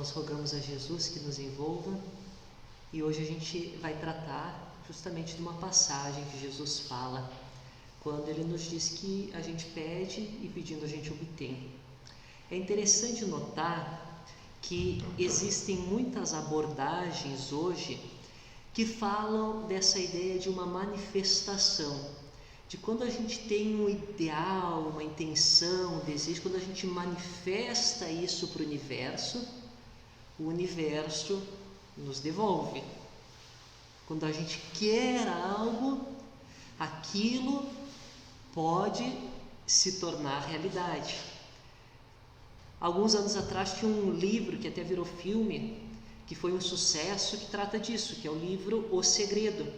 nós rogamos a Jesus que nos envolva, e hoje a gente vai tratar justamente de uma passagem que Jesus fala, quando ele nos diz que a gente pede e pedindo a gente obtém. É interessante notar que existem muitas abordagens hoje que falam dessa ideia de uma manifestação, de quando a gente tem um ideal, uma intenção, um desejo, quando a gente manifesta isso para o universo nos devolve. Quando a gente quer algo, aquilo pode se tornar realidade. Alguns anos atrás tinha um livro que até virou filme, que foi um sucesso, que trata disso, que é o livro O Segredo,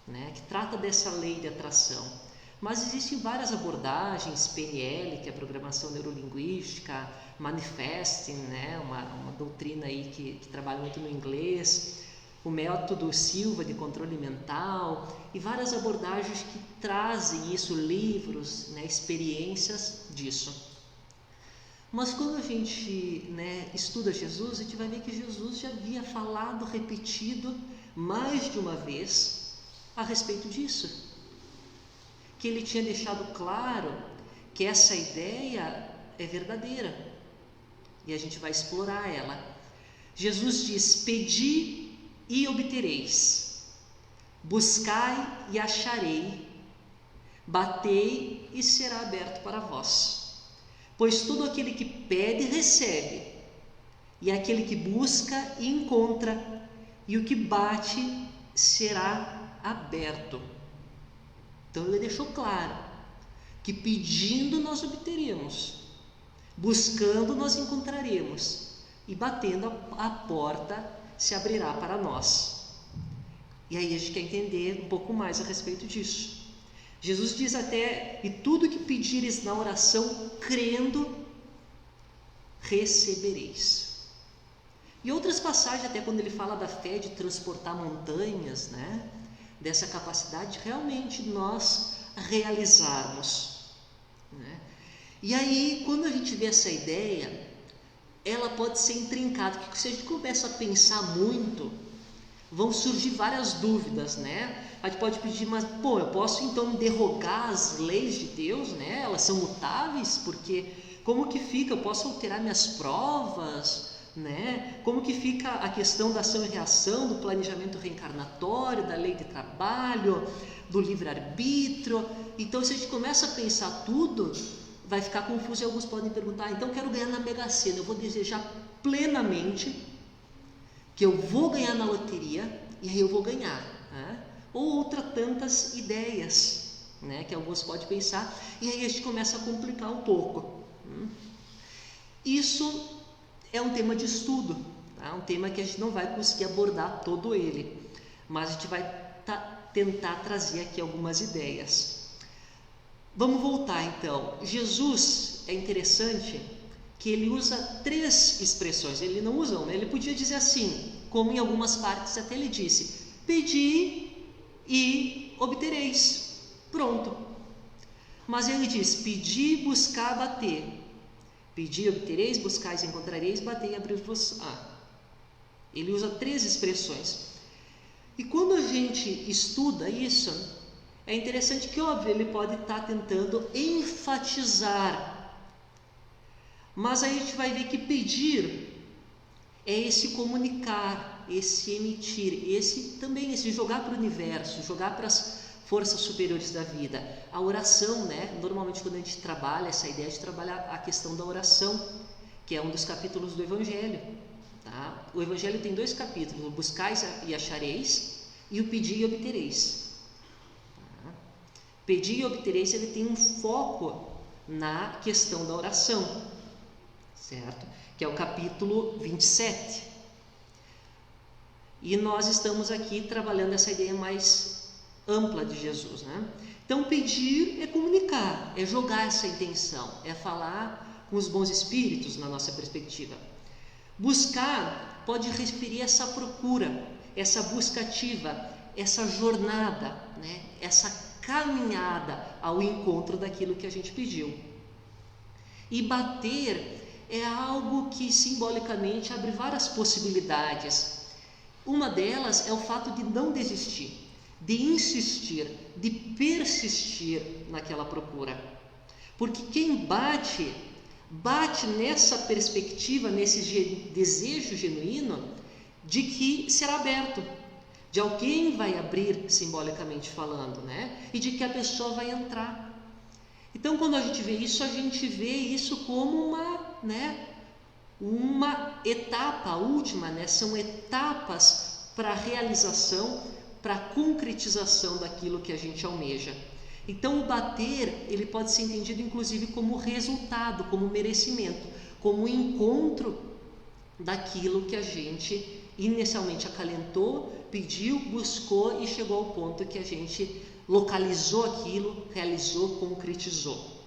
né? Que trata dessa lei de atração. Mas existem várias abordagens, PNL, que é a programação neurolinguística, Manifesting, né? uma doutrina aí que trabalha muito no inglês, o método Silva de controle mental, e várias abordagens que trazem isso, livros, né? Experiências disso. Mas quando a gente, estuda Jesus, a gente vai ver que Jesus já havia falado, repetido mais de uma vez a respeito disso. Que ele tinha deixado claro que essa ideia é verdadeira e a gente vai explorar ela. Jesus diz: pedi e obtereis, buscai e acharei, batei e será aberto para vós. Pois todo aquele que pede, recebe, e aquele que busca, encontra, e o que bate, será aberto. Então ele deixou claro que pedindo nós obteremos, buscando nós encontraremos, e batendo a porta se abrirá para nós. E aí a gente quer entender um pouco mais a respeito disso. Jesus diz até: e tudo que pedires na oração, crendo, recebereis. E outras passagens, até quando ele fala da fé de transportar montanhas, dessa capacidade de realmente nós realizarmos. E aí, quando a gente vê essa ideia, ela pode ser intrincada, porque se a gente começa a pensar muito, vão surgir várias dúvidas, A gente pode pedir, mas eu posso então derrogar as leis de Deus, Elas são mutáveis, porque como que fica? Eu posso alterar minhas provas, Como que fica a questão da ação e reação, do planejamento reencarnatório, da lei de trabalho, do livre-arbítrio? Então, se a gente começa a pensar tudo, vai ficar confuso e alguns podem perguntar: então quero ganhar na Mega Sena, eu vou desejar plenamente que eu vou ganhar na loteria e aí eu vou ganhar, ou outras tantas ideias, que alguns podem pensar, e aí a gente começa a complicar um pouco. Isso é um tema de estudo, um tema que a gente não vai conseguir abordar todo ele, mas a gente vai tentar trazer aqui algumas ideias. Vamos voltar então. Jesus, é interessante que ele usa 3 expressões, ele não usa uma, ele podia dizer assim, como em algumas partes até ele disse: pedi e obtereis, pronto. Mas ele diz: pedi, buscar, bater. Pedi, obtereis, buscais, encontrareis, batei e abrir-vos. Ele usa 3 expressões. E quando a gente estuda isso, é interessante que, óbvio, ele pode estar tentando enfatizar, mas aí a gente vai ver que pedir é esse comunicar, esse emitir, esse jogar para o universo, jogar para as forças superiores da vida. A oração, normalmente quando a gente trabalha essa ideia de trabalhar a questão da oração, que é um dos capítulos do Evangelho. O Evangelho tem 2 capítulos: o buscais e achareis, e o pedir e obtereis. Pedir e obtereis, ele tem um foco na questão da oração, certo? Que é o capítulo 27. E nós estamos aqui trabalhando essa ideia mais ampla de Jesus, Então, pedir é comunicar, é jogar essa intenção, é falar com os bons espíritos na nossa perspectiva. Buscar pode referir a essa procura, essa busca ativa, essa jornada, essa caminhada ao encontro daquilo que a gente pediu. E bater é algo que simbolicamente abre várias possibilidades. Uma delas é o fato de não desistir, de insistir, de persistir naquela procura. Porque quem bate nessa perspectiva, nesse desejo genuíno de que será aberto, de alguém vai abrir, simbolicamente falando, né? E de que a pessoa vai entrar. Então, quando a gente vê isso como uma etapa última, né? São etapas para a realização, para a concretização daquilo que a gente almeja. Então, o bater, ele pode ser entendido inclusive como resultado, como merecimento, como encontro daquilo que a gente inicialmente acalentou, pediu, buscou e chegou ao ponto que a gente localizou aquilo, realizou, concretizou.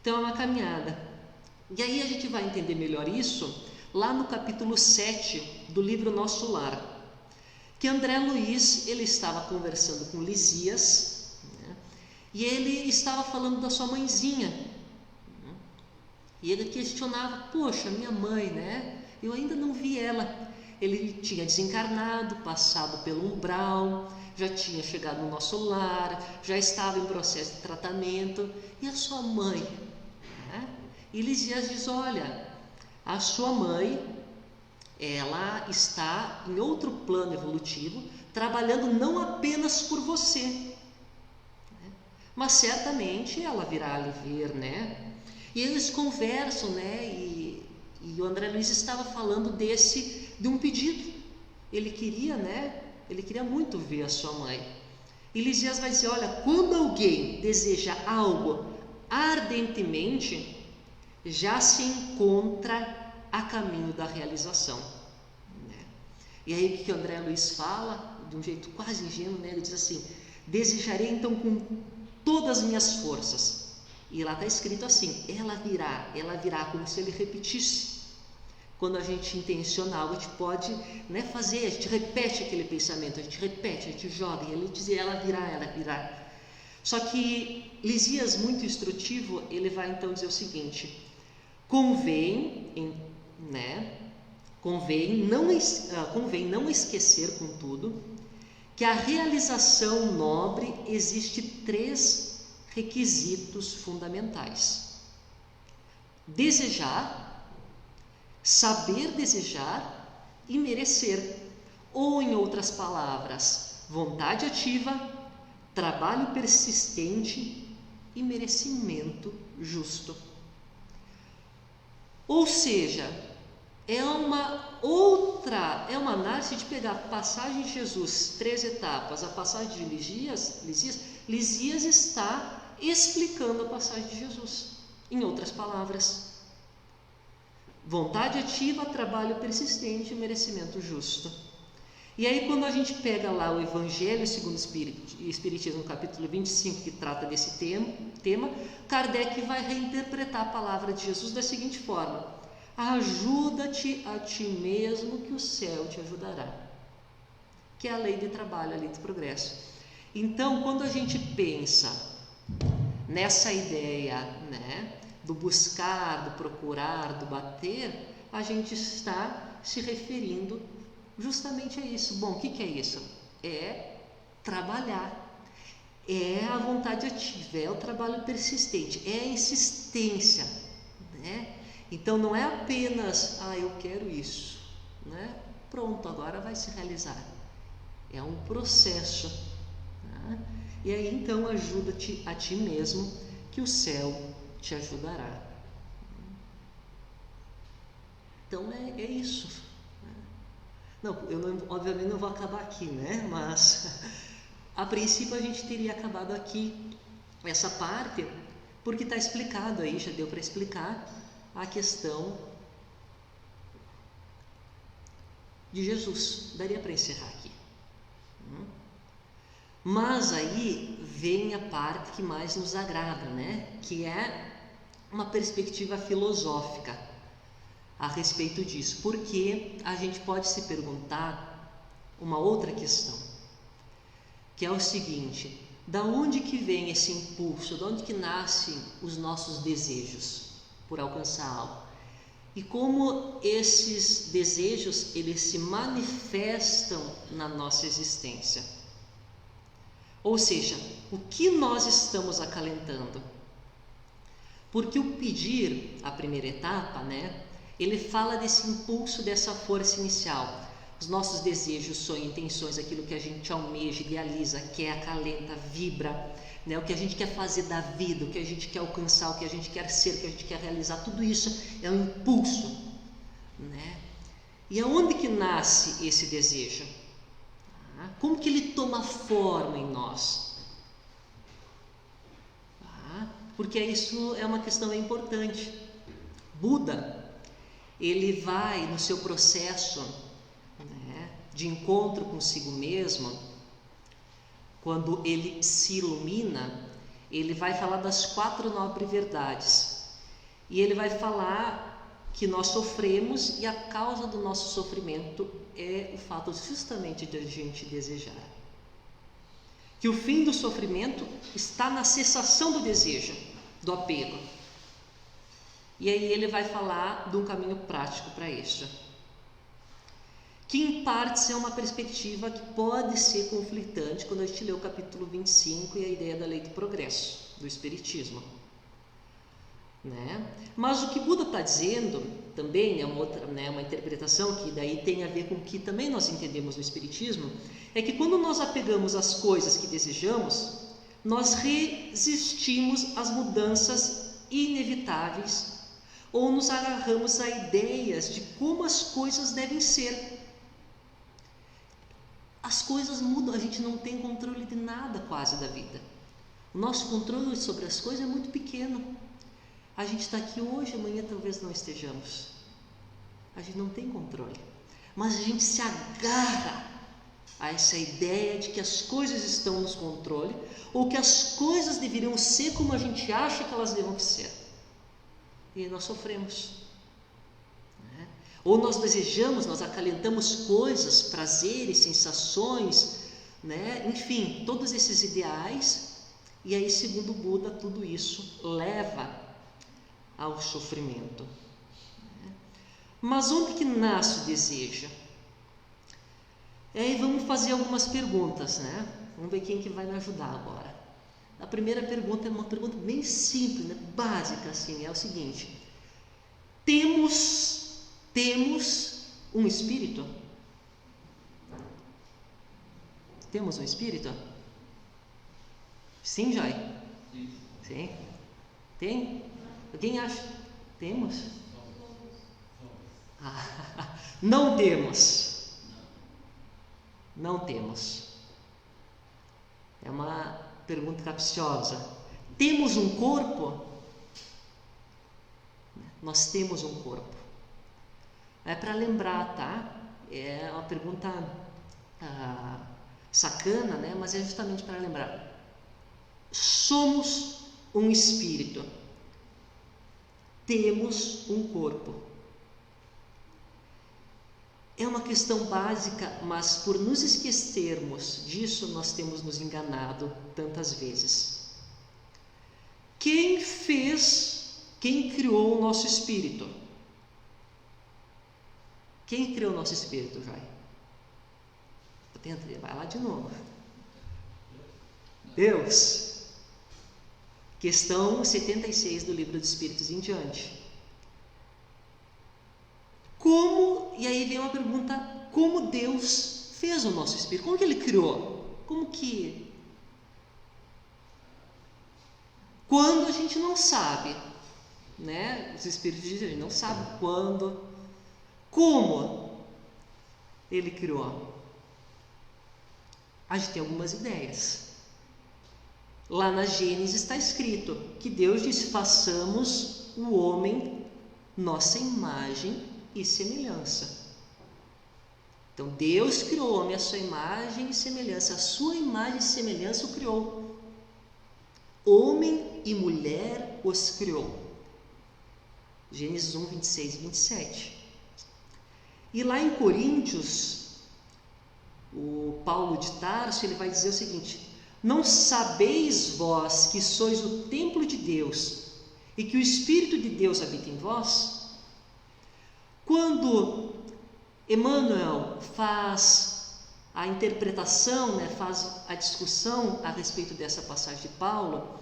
Então é uma caminhada. E aí a gente vai entender melhor isso lá no capítulo 7 do livro Nosso Lar, que André Luiz, ele estava conversando com Lisias, né, e ele estava falando da sua mãezinha, né, e ele questionava, poxa, minha mãe, né, eu ainda não vi ela. Ele tinha desencarnado, passado pelo umbral, já tinha chegado no nosso lar, já estava em processo de tratamento. E a sua mãe? Né? E Lisias diz, olha, a sua mãe, ela está em outro plano evolutivo, trabalhando não apenas por você, né? Mas certamente ela virá lhe ver, né? E eles conversam, né? E o André Luiz estava falando de um pedido. Ele queria, né? Ele queria muito ver a sua mãe. E Lisias vai dizer, olha, quando alguém deseja algo ardentemente, já se encontra a caminho da realização, né? E aí o que o André Luiz fala, de um jeito quase ingênuo, né? Ele diz assim, desejarei então com todas as minhas forças. E lá está escrito assim, ela virá, como se ele repetisse. Quando a gente intenciona algo, a gente pode, né, fazer, a gente repete aquele pensamento, a gente repete, a gente joga, e ele diz, ela virá. Só que Lisias, muito instrutivo, ele vai então dizer o seguinte, convém não esquecer, contudo, que a realização nobre existe 3 requisitos fundamentais: desejar, saber desejar e merecer, ou em outras palavras, vontade ativa, trabalho persistente e merecimento justo. Ou seja, é uma análise de pegar a passagem de Jesus, 3 etapas, a passagem de Lisias está explicando a passagem de Jesus, em outras palavras. Vontade ativa, trabalho persistente e merecimento justo. E aí quando a gente pega lá o Evangelho segundo o Espiritismo, capítulo 25, que trata desse tema, Kardec vai reinterpretar a palavra de Jesus da seguinte forma: ajuda-te a ti mesmo que o céu te ajudará. Que é a lei de trabalho, a lei de progresso. Então, quando a gente pensa nessa ideia, né, do buscar, do procurar, do bater, a gente está se referindo justamente a isso. Bom, o que é isso? É trabalhar, é a vontade ativa, é o trabalho persistente, é a insistência, né? Então não é apenas, eu quero isso, né? Pronto, agora vai se realizar. É um processo, né? E aí então ajuda-te a ti mesmo que o céu te ajudará. Então é isso. Não, obviamente não vou acabar aqui, né? Mas a princípio a gente teria acabado aqui essa parte, porque está explicado aí, já deu para explicar a questão de Jesus. Daria para encerrar aqui. Mas aí vem a parte que mais nos agrada, né? Que é uma perspectiva filosófica a respeito disso, porque a gente pode se perguntar uma outra questão, que é o seguinte: da onde que vem esse impulso, de onde que nascem os nossos desejos? por alcançar algo. E como esses desejos, eles se manifestam na nossa existência. Ou seja, o que nós estamos acalentando? Porque o pedir, a primeira etapa, né, ele fala desse impulso, dessa força inicial. Os nossos desejos, sonhos, intenções, aquilo que a gente almeja, idealiza, quer, acalenta, vibra, né? O que a gente quer fazer da vida, o que a gente quer alcançar, o que a gente quer ser, o que a gente quer realizar, tudo isso é um impulso, né? E aonde que nasce esse desejo? Como que ele toma forma em nós? Porque isso é uma questão importante. Buda, ele vai no seu processo, né, de encontro consigo mesmo. Quando ele se ilumina, ele vai falar das 4 nobres verdades. E ele vai falar que nós sofremos e a causa do nosso sofrimento é o fato justamente de a gente desejar. Que o fim do sofrimento está na cessação do desejo, do apego. E aí ele vai falar de um caminho prático para isso. Que em partes é uma perspectiva que pode ser conflitante quando a gente lê o capítulo 25 e a ideia da lei do progresso, do Espiritismo. Né? Mas o que Buda está dizendo também é uma outra, né, uma interpretação que daí tem a ver com o que também nós entendemos no Espiritismo, é que quando nós apegamos às coisas que desejamos, nós resistimos às mudanças inevitáveis ou nos agarramos a ideias de como as coisas devem ser. As coisas mudam, a gente não tem controle de nada quase da vida. O nosso controle sobre as coisas é muito pequeno. A gente está aqui hoje, amanhã talvez não estejamos. A gente não tem controle. Mas a gente se agarra a essa ideia de que as coisas estão nos controle ou que as coisas deveriam ser como a gente acha que elas devam ser. E nós sofremos. Ou nós desejamos, nós acalentamos coisas, prazeres, sensações, né? Enfim, todos esses ideais, e aí, segundo Buda, tudo isso leva ao sofrimento. Mas onde que nasce o desejo? E aí vamos fazer algumas perguntas, né? Vamos ver quem que vai me ajudar agora. A primeira pergunta é uma pergunta bem simples, né? Básica, assim, é o seguinte: temos um espírito? Temos um espírito? Sim, Joy? Sim. Tem? Alguém acha? Temos? Não temos. Não temos. É uma pergunta capciosa. Temos um corpo? Nós temos um corpo. É para lembrar, tá? É uma pergunta sacana, né? Mas é justamente para lembrar. Somos um espírito. Temos um corpo. É uma questão básica, mas por nos esquecermos disso, nós temos nos enganado tantas vezes. Quem criou o nosso espírito? Quem criou o nosso espírito, Joy? Vai lá de novo. Deus. Questão 76 do Livro dos Espíritos em diante. Como, e aí vem uma pergunta, como Deus fez o nosso espírito? Como que Ele criou? Como que... Quando a gente não sabe, né? Os espíritos dizem, a gente não sabe quando, como Ele criou. A gente tem algumas ideias. Lá na Gênesis está escrito que Deus disse: façamos o homem nossa imagem e semelhança. Então Deus criou o homem à sua imagem e semelhança. A sua imagem e semelhança o criou. Homem e mulher os criou. Gênesis 1, 26 e 27. E lá em Coríntios, o Paulo de Tarso, ele vai dizer o seguinte: não sabeis vós que sois o templo de Deus e que o Espírito de Deus habita em vós, quando Emmanuel faz a interpretação, né, faz a discussão a respeito dessa passagem de Paulo,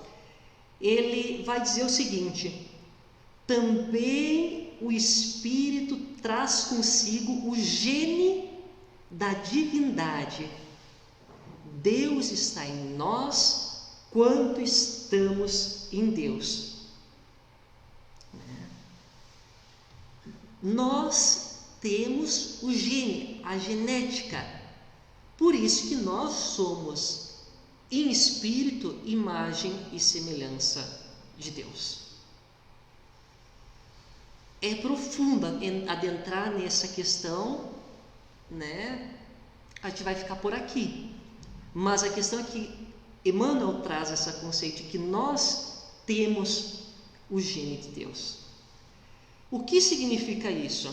ele vai dizer o seguinte: também o Espírito traz consigo o gene da divindade. Deus está em nós quanto estamos em Deus. Nós temos o gene, a genética. Por isso que nós somos, em espírito, imagem e semelhança de Deus. É profundo adentrar nessa questão, né? A gente vai ficar por aqui. Mas a questão é que Emmanuel traz esse conceito de que nós temos o gene de Deus. O que significa isso?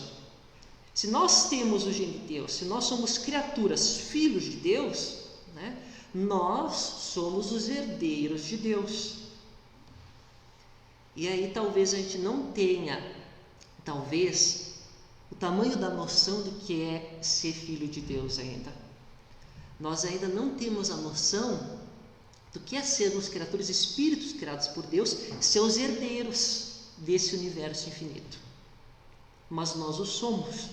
Se nós temos o gene de Deus, se nós somos criaturas, filhos de Deus, né, nós somos os herdeiros de Deus. E aí talvez a gente não tenha, o tamanho da noção do que é ser filho de Deus ainda. Nós ainda não temos a noção do que é sermos criaturas, espíritos criados por Deus, seus herdeiros desse universo infinito. Mas nós o somos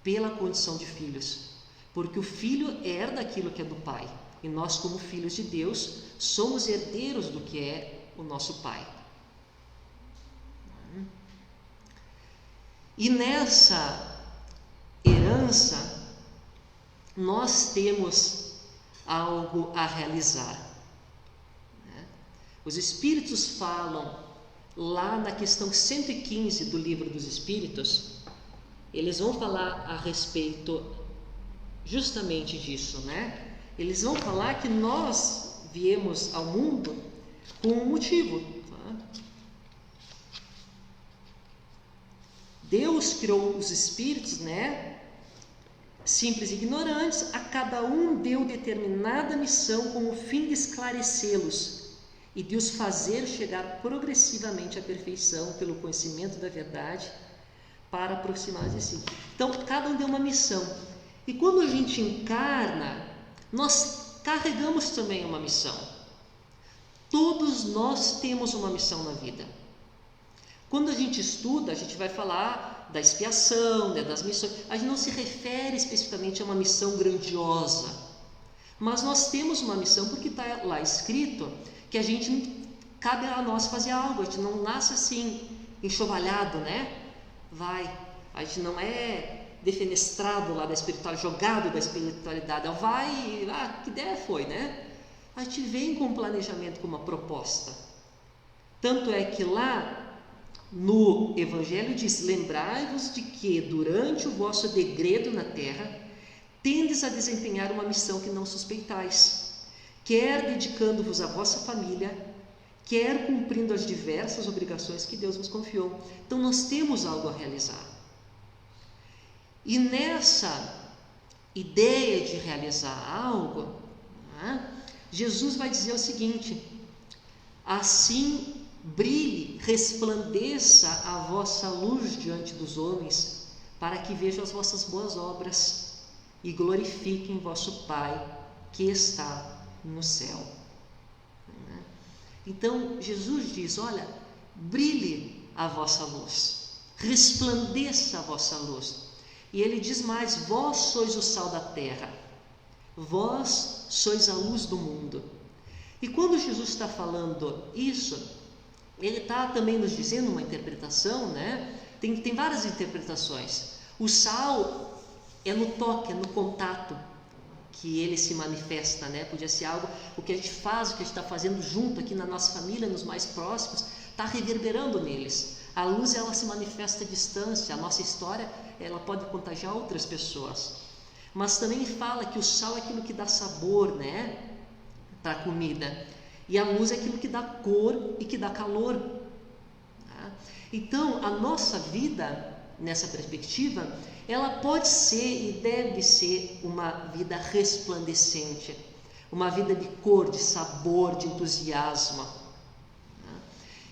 pela condição de filhos, porque o filho herda aquilo que é do pai, e nós, como filhos de Deus, somos herdeiros do que é o nosso pai. E nessa herança nós temos algo a realizar. Os Espíritos falam lá na questão 115 do Livro dos Espíritos, eles vão falar a respeito justamente disso, né? Eles vão falar que nós viemos ao mundo com um motivo. Tá? Deus criou os espíritos, né? Simples e ignorantes, a cada um deu determinada missão com o fim de esclarecê-los e de os fazer chegar progressivamente à perfeição pelo conhecimento da verdade para aproximar de si. Então, cada um deu uma missão. E quando a gente encarna, nós carregamos também uma missão. Todos nós temos uma missão na vida. Quando a gente estuda, a gente vai falar da expiação, né, das missões. A gente não se refere especificamente a uma missão grandiosa, mas nós temos uma missão porque está lá escrito que a gente, cabe a nós fazer algo. A gente não nasce assim, enxovalhado, né? A gente não é defenestrado lá da espiritualidade, jogado da espiritualidade. Que ideia foi, né? A gente vem com um planejamento, com uma proposta. Tanto é que lá no Evangelho diz: lembrai-vos de que durante o vosso degredo na terra tendes a desempenhar uma missão que não suspeitais, quer dedicando-vos à vossa família, quer cumprindo as diversas obrigações que Deus vos confiou. Então nós temos algo a realizar. E nessa ideia de realizar algo, Jesus vai dizer o seguinte: assim brilhe, resplandeça a vossa luz diante dos homens, para que vejam as vossas boas obras e glorifiquem vosso Pai que está no céu. Então Jesus diz: olha, brilhe a vossa luz, resplandeça a vossa luz. E ele diz mais: vós sois o sal da terra, vós sois a luz do mundo. E quando Jesus está falando isso, ele está também nos dizendo uma interpretação, né? Tem várias interpretações. O sal é no toque, é no contato que ele se manifesta, né? Podia ser algo, o que a gente faz, o que a gente está fazendo junto aqui na nossa família, nos mais próximos, está reverberando neles. A luz, ela se manifesta à distância. A nossa história, ela pode contagiar outras pessoas. Mas também fala que o sal é aquilo que dá sabor, né, para a comida. E a luz é aquilo que dá cor e que dá calor. Tá? Então, a nossa vida, nessa perspectiva, ela pode ser e deve ser uma vida resplandecente, uma vida de cor, de sabor, de entusiasmo.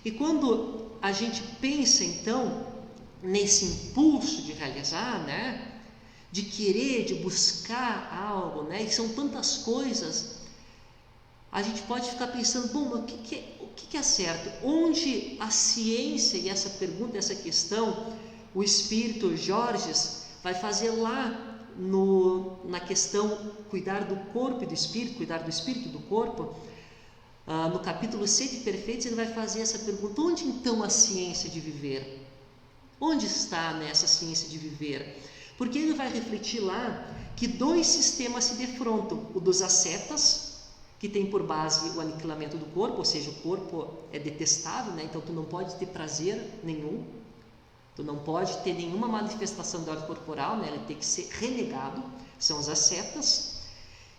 E quando a gente pensa então nesse impulso de realizar, né, de querer, de buscar algo, né, e são tantas coisas, a gente pode ficar pensando, bom, mas o que é certo? Onde a ciência e essa pergunta, essa questão, o espírito Georges vai fazer lá na questão cuidar do corpo e do espírito, cuidar do espírito e do corpo, no capítulo Sede Perfeitos, ele vai fazer essa pergunta: onde então a ciência de viver? Onde está nessa ciência de viver? Porque ele vai refletir lá que dois sistemas se defrontam: o dos ascetas, que tem por base o aniquilamento do corpo, ou seja, o corpo é detestável, né? Então tu não pode ter prazer nenhum, tu não pode ter nenhuma manifestação da ordem corporal, né? Ele tem que ser renegado, são os ascetas.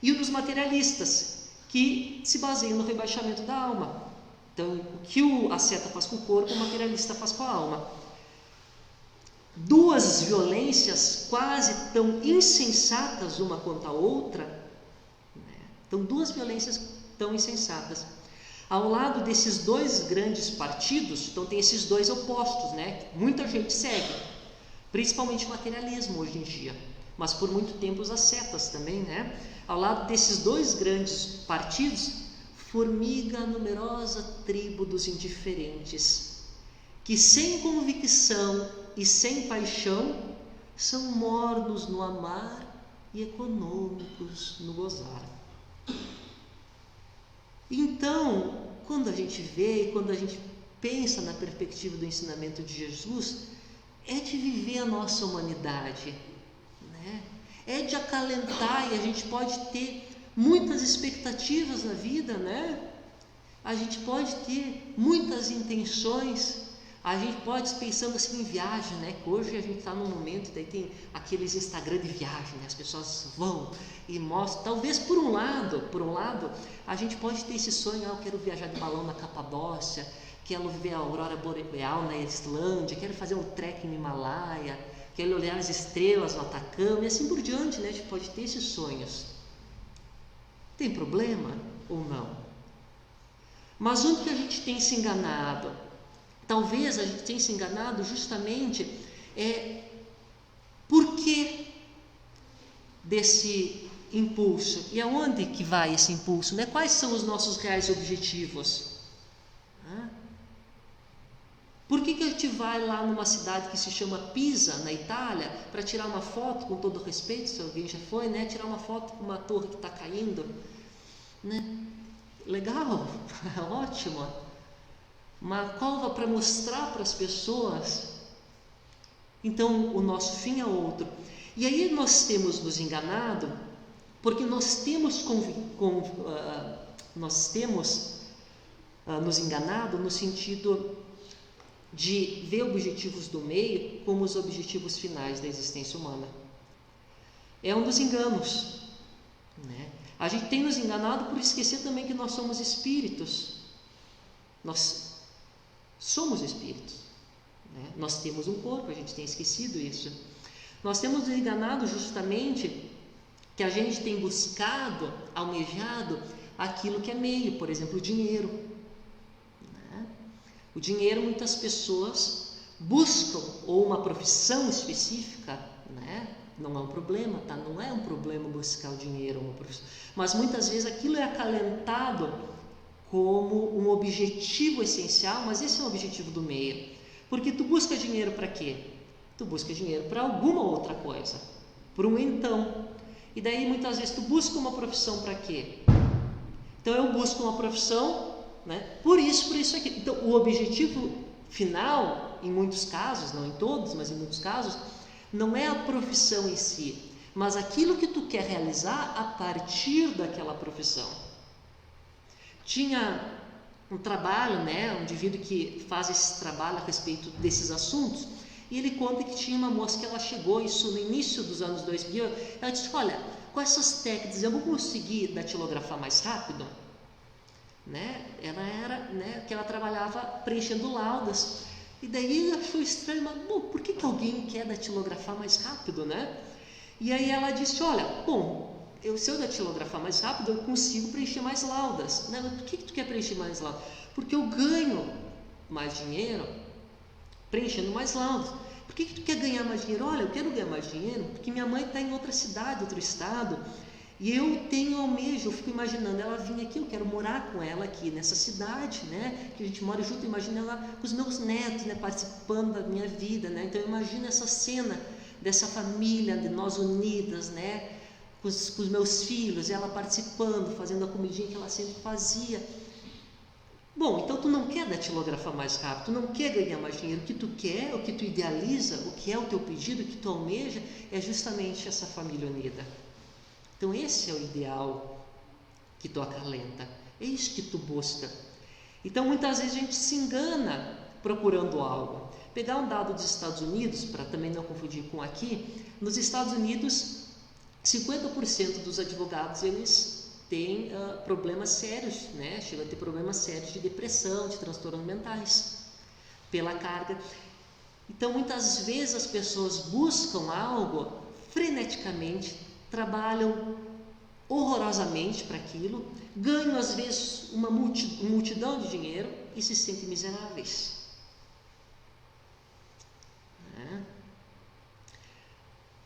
E o dos materialistas, que se baseiam no rebaixamento da alma. Então, o que o asceta faz com o corpo, o materialista faz com a alma. Duas violências quase tão insensatas uma quanto a outra, né? Então, duas violências tão insensatas. Ao lado desses dois grandes partidos, então tem esses dois opostos, né? Muita gente segue, principalmente o materialismo hoje em dia, mas por muito tempo os ascetas também, né? Ao lado desses dois grandes partidos, formiga a numerosa tribo dos indiferentes, que sem convicção e sem paixão são mornos no amar e econômicos no gozar. Então, quando a gente vê, quando a gente pensa na perspectiva do ensinamento de Jesus, é de viver a nossa humanidade, né? É de acalentar, e a gente pode ter muitas expectativas na vida, né? A gente pode ter muitas intenções, a gente pode ir pensando assim em viagem, né? Que hoje a gente está num momento, daí tem aqueles Instagram de viagem, né? As pessoas vão e mostram. Talvez por um lado, a gente pode ter esse sonho: eu quero viajar de balão na Capadócia, quero ver a aurora boreal na Islândia, quero fazer um trek no Himalaia, quero olhar as estrelas no Atacama, e assim por diante, né? A gente pode ter esses sonhos. Tem problema ou não? Mas onde que a gente tem se enganado? Talvez a gente tenha se enganado justamente por que desse impulso. E aonde que vai esse impulso, né? Quais são os nossos reais objetivos? Por que a gente vai lá numa cidade que se chama Pisa, na Itália, para tirar uma foto, com todo respeito, se alguém já foi, né? Tirar uma foto com uma torre que está caindo, né? Legal, ótimo. Uma cova para mostrar para as pessoas. Então, o nosso fim é outro. E aí nós temos nos enganado, porque nós temos nos enganado no sentido de ver objetivos do meio como os objetivos finais da existência humana. É um dos enganos, né? A gente tem nos enganado por esquecer também que nós somos espíritos. Nós somos espíritos, né? Nós temos um corpo, a gente tem esquecido isso. Nós temos nos enganado justamente que a gente tem buscado, almejado aquilo que é meio, por exemplo, o dinheiro, né? O dinheiro, muitas pessoas buscam, ou uma profissão específica, né? Não é um problema, tá? Não é um problema buscar o dinheiro, uma profissão, mas muitas vezes aquilo é acalentado como um objetivo essencial, mas esse é o objetivo do meio. Porque tu busca dinheiro para quê? Tu busca dinheiro para alguma outra coisa, por um então. E daí muitas vezes tu busca uma profissão para quê? Então eu busco uma profissão, né? Por isso aqui. Então o objetivo final, em muitos casos, não em todos, mas em muitos casos, não é a profissão em si, mas aquilo que tu quer realizar a partir daquela profissão. Tinha um trabalho, né, um indivíduo que faz esse trabalho a respeito desses assuntos, e ele conta que tinha uma moça que ela chegou, isso no início dos anos 2000, ela disse: olha, com essas técnicas eu vou conseguir datilografar mais rápido, né? Ela era, né, que ela trabalhava preenchendo laudas, e daí ele achou estranho, mas bom, por que alguém quer datilografar mais rápido, né? E aí ela disse: olha, bom, se eu datilografar mais rápido, eu consigo preencher mais laudas, né? Mas por que tu quer preencher mais laudas? Porque eu ganho mais dinheiro preenchendo mais laudos. Por que tu quer ganhar mais dinheiro? Olha, eu quero ganhar mais dinheiro porque minha mãe está em outra cidade, outro estado, e eu almejo, eu fico imaginando ela vir aqui, eu quero morar com ela aqui nessa cidade, né? Que a gente mora junto, imagina ela com os meus netos, né? Participando da minha vida, né? Então eu imagino essa cena dessa família, de nós unidas, né? Com os meus filhos, ela participando, fazendo a comidinha que ela sempre fazia. Bom, então tu não quer datilografar mais rápido, tu não quer ganhar mais dinheiro, o que tu quer, o que tu idealiza, o que é o teu pedido, o que tu almeja, é justamente essa família unida. Então esse é o ideal que tu acalenta, é isso que tu busca. Então muitas vezes a gente se engana procurando algo. Pegar um dado dos Estados Unidos, para também não confundir com aqui, nos Estados Unidos 50% dos advogados eles têm problemas sérios, né? Chega a ter problemas sérios de depressão, de transtornos mentais, pela carga. Então muitas vezes as pessoas buscam algo freneticamente, trabalham horrorosamente para aquilo, ganham às vezes uma multidão de dinheiro e se sentem miseráveis.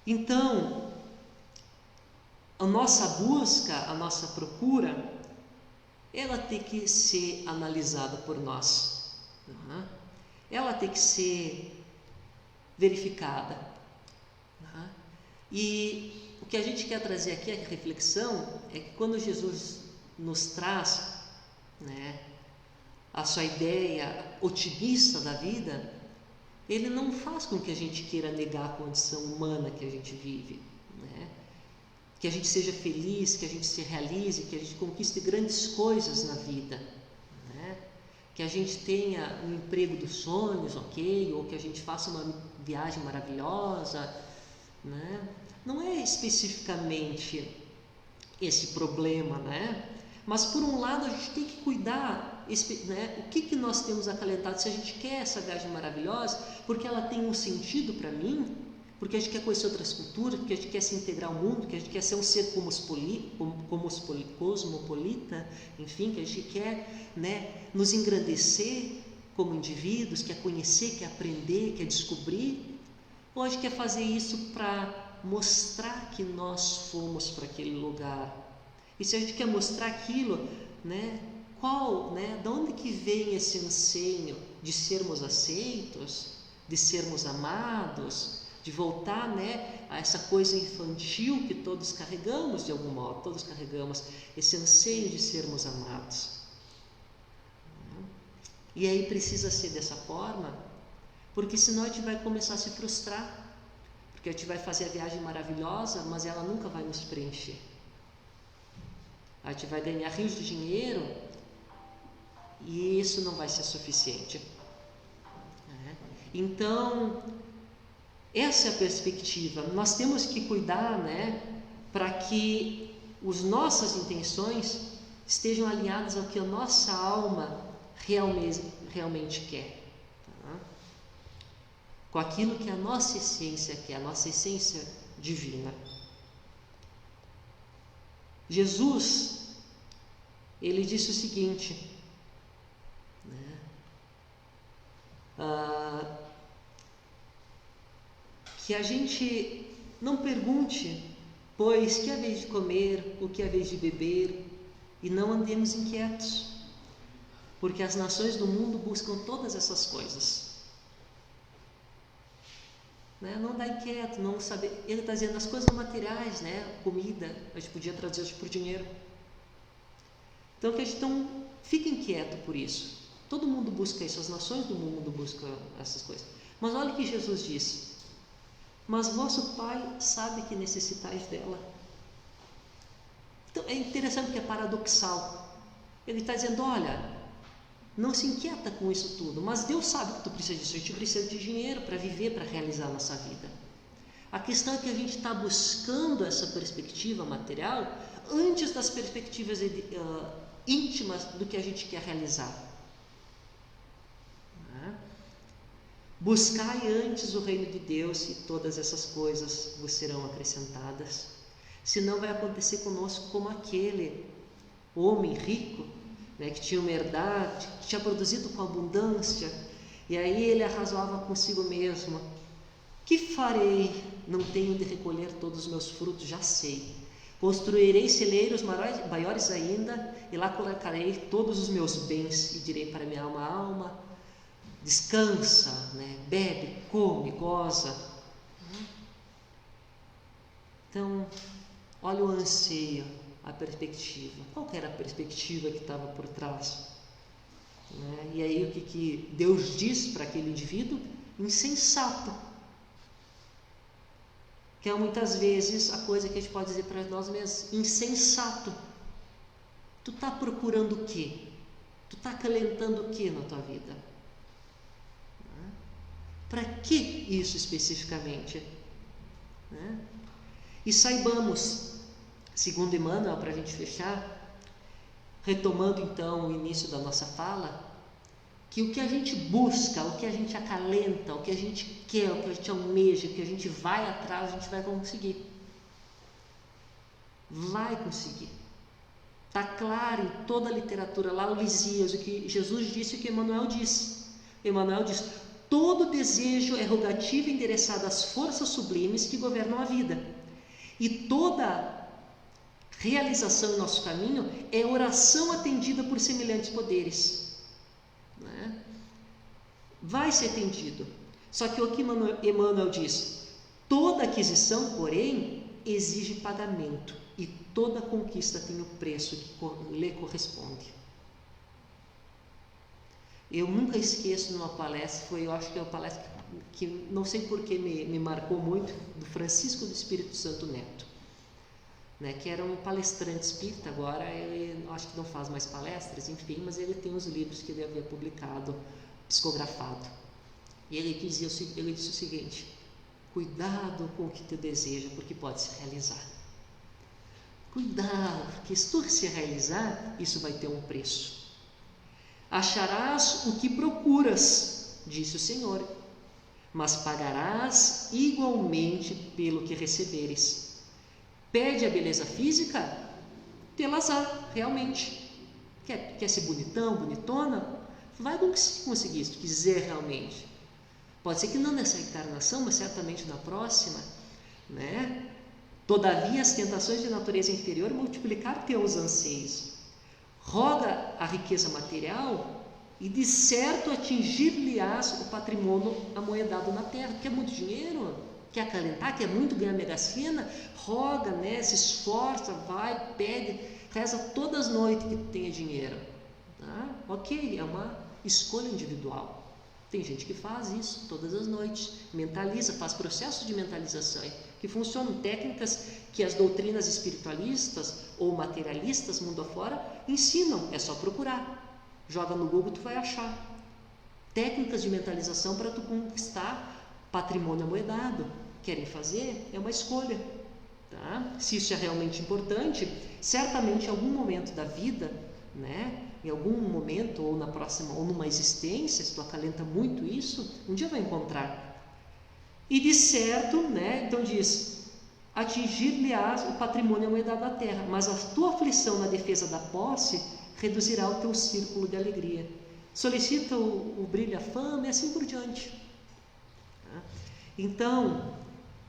Então, a nossa busca, a nossa procura, ela tem que ser analisada por nós. Ela tem que ser verificada. E o que a gente quer trazer aqui, a reflexão, é que quando Jesus nos traz, né, a sua ideia otimista da vida, ele não faz com que a gente queira negar a condição humana que a gente vive, né? Que a gente seja feliz, que a gente se realize, que a gente conquiste grandes coisas na vida, né? Que a gente tenha um emprego dos sonhos, ok? Ou que a gente faça uma viagem maravilhosa, né? Não é especificamente esse problema, né? Mas por um lado a gente tem que cuidar, né? O que nós temos acalentado, se a gente quer essa viagem maravilhosa, porque ela tem um sentido para mim, porque a gente quer conhecer outras culturas, porque a gente quer se integrar ao mundo, porque a gente quer ser um ser cosmopolita, enfim, que a gente quer, né, nos engrandecer como indivíduos, quer conhecer, quer aprender, quer descobrir, ou a gente quer fazer isso para mostrar que nós fomos para aquele lugar. E se a gente quer mostrar aquilo, né, de onde que vem esse anseio de sermos aceitos, de sermos amados, de voltar, né, a essa coisa infantil que todos carregamos de algum modo, todos carregamos esse anseio de sermos amados. E aí precisa ser dessa forma, porque senão a gente vai começar a se frustrar, porque a gente vai fazer a viagem maravilhosa, mas ela nunca vai nos preencher. A gente vai ganhar rios de dinheiro e isso não vai ser suficiente. Então, essa é a perspectiva. Nós temos que cuidar, né, para que as nossas intenções estejam alinhadas ao que a nossa alma realmente quer. Com aquilo que a nossa essência quer, a nossa essência divina. Jesus, ele disse o seguinte, né, que a gente não pergunte, pois, que é a vez de comer, o que é a vez de beber, e não andemos inquietos, porque as nações do mundo buscam todas essas coisas. Né? Não andar inquieto, não saber. Ele está dizendo as coisas materiais, né? Comida, a gente podia traduzir isso por dinheiro. Então, que a gente não fique inquieto por isso. Todo mundo busca isso, as nações do mundo buscam essas coisas. Mas olha o que Jesus disse: mas vosso Pai sabe que necessitais dela. Então, é interessante porque é paradoxal. Ele está dizendo, olha, não se inquieta com isso tudo, mas Deus sabe que tu precisa disso, a gente precisa de dinheiro para viver, para realizar a nossa vida. A questão é que a gente está buscando essa perspectiva material antes das perspectivas íntimas do que a gente quer realizar. Buscai antes o reino de Deus e todas essas coisas vos serão acrescentadas. Senão vai acontecer conosco como aquele homem rico né, que tinham herdado, que tinha produzido com abundância, e aí ele arrazoava consigo mesmo: que farei? Não tenho de recolher todos os meus frutos, já sei. Construirei celeiros maiores ainda, e lá colocarei todos os meus bens, e direi para minha alma: alma, descansa, né? Bebe, come, goza. Então, olha o anseio, a perspectiva. Qual que era a perspectiva que estava por trás? Né? E aí o que Deus diz para aquele indivíduo? Insensato. Que é muitas vezes a coisa que a gente pode dizer para nós mesmos: insensato. Tu está procurando o quê? Tu está acalentando o quê na tua vida? Para que isso especificamente? E saibamos, segundo Emmanuel, para a gente fechar, retomando então o início da nossa fala, que o que a gente busca, o que a gente acalenta, o que a gente quer, o que a gente almeja, o que a gente vai atrás, a gente vai conseguir. Vai conseguir. Está claro em toda a literatura, lá o Lisias, o que Jesus disse e o que Emmanuel diz. Emmanuel diz: todo desejo é rogativa endereçada às forças sublimes que governam a vida. E toda realização em nosso caminho é oração atendida por semelhantes poderes. Vai ser atendido. Só que o que Emmanuel diz: toda aquisição, porém, exige pagamento, e toda conquista tem o preço que lhe corresponde. Eu nunca esqueço numa palestra, eu acho que é uma palestra que não sei porque me marcou muito, do Francisco do Espírito Santo Neto, né, que era um palestrante espírita. Agora ele acho que não faz mais palestras, enfim, mas ele tem os livros que ele havia publicado, psicografado. E ele disse o seguinte: cuidado com o que tu deseja, porque pode se realizar. Cuidado, porque se tu se realizar, isso vai ter um preço. Acharás o que procuras, disse o Senhor, mas pagarás igualmente pelo que receberes. Pede a beleza física, tê-las-á realmente. Quer ser bonitão, bonitona? Vai conseguir, se tu quiser realmente. Pode ser que não nessa encarnação, mas certamente na próxima, né? Todavia, as tentações de natureza inferior multiplicar teus anseios. Roga a riqueza material e de certo atingir-lhe-ás o patrimônio amoedado na terra. Quer muito dinheiro? Quer acalentar? Quer muito ganhar mega sena? Roga, né? Se esforça, vai, pede, reza todas as noites que tenha dinheiro. Tá? Ok, é uma escolha individual. Tem gente que faz isso todas as noites, mentaliza, faz processo de mentalização, que funcionam, técnicas que as doutrinas espiritualistas ou materialistas, mundo afora, ensinam. É só procurar, joga no Google, tu vai achar técnicas de mentalização para tu conquistar patrimônio amoedado. Querem fazer? É uma escolha, tá? Se isso é realmente importante, certamente em algum momento da vida, né, em algum momento, ou na próxima, ou numa existência, se tu acalenta muito isso, um dia vai encontrar. E de certo, né, então diz: atingir-lhe-ás o patrimônio amoedado da terra, mas a tua aflição na defesa da posse reduzirá o teu círculo de alegria. Solicita o brilho, a fama e assim por diante. Então,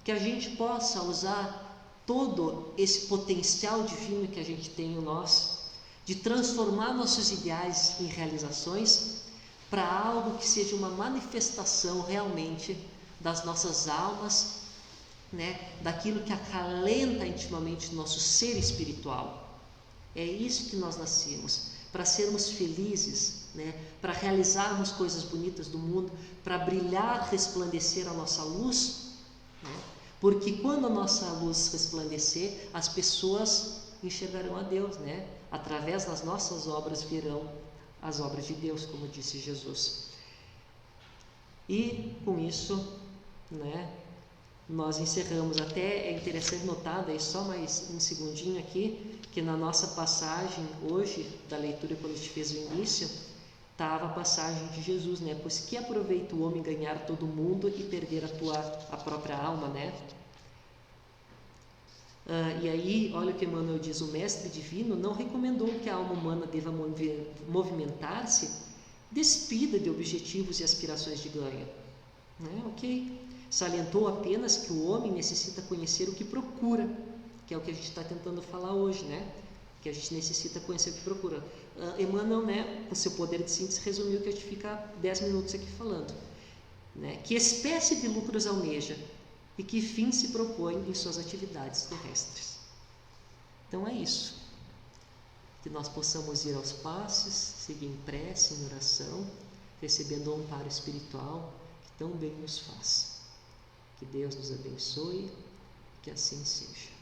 que a gente possa usar todo esse potencial divino que a gente tem em nós, de transformar nossos ideais em realizações, para algo que seja uma manifestação realmente das nossas almas, né, daquilo que acalenta intimamente o nosso ser espiritual. É isso que nós nascemos, para sermos felizes, né, para realizarmos coisas bonitas do mundo, para brilhar, resplandecer a nossa luz, né, porque quando a nossa luz resplandecer, as pessoas enxergarão a Deus, né? Através das nossas obras virão as obras de Deus, como disse Jesus. E com isso, né, nós encerramos. Até é interessante notar, daí só mais um segundinho aqui, que na nossa passagem hoje, da leitura quando a gente fez o início, estava a passagem de Jesus, né? Pois que aproveita o homem ganhar todo o mundo e perder a própria alma, né? E aí, olha o que Emmanuel diz: o mestre divino não recomendou que a alma humana deva movimentar-se despida de objetivos e aspirações de ganho. Ok. Salientou apenas que o homem necessita conhecer o que procura, que é o que a gente está tentando falar hoje, que a gente necessita conhecer o que procura. Emmanuel, com seu poder de síntese, resumiu que a gente fica 10 minutos aqui falando. Que espécie de lucros almeja e que fim se propõe em suas atividades terrestres. Então é isso. Que nós possamos ir aos passos, seguir em prece, em oração, recebendo o amparo espiritual que tão bem nos faz. Que Deus nos abençoe, que assim seja.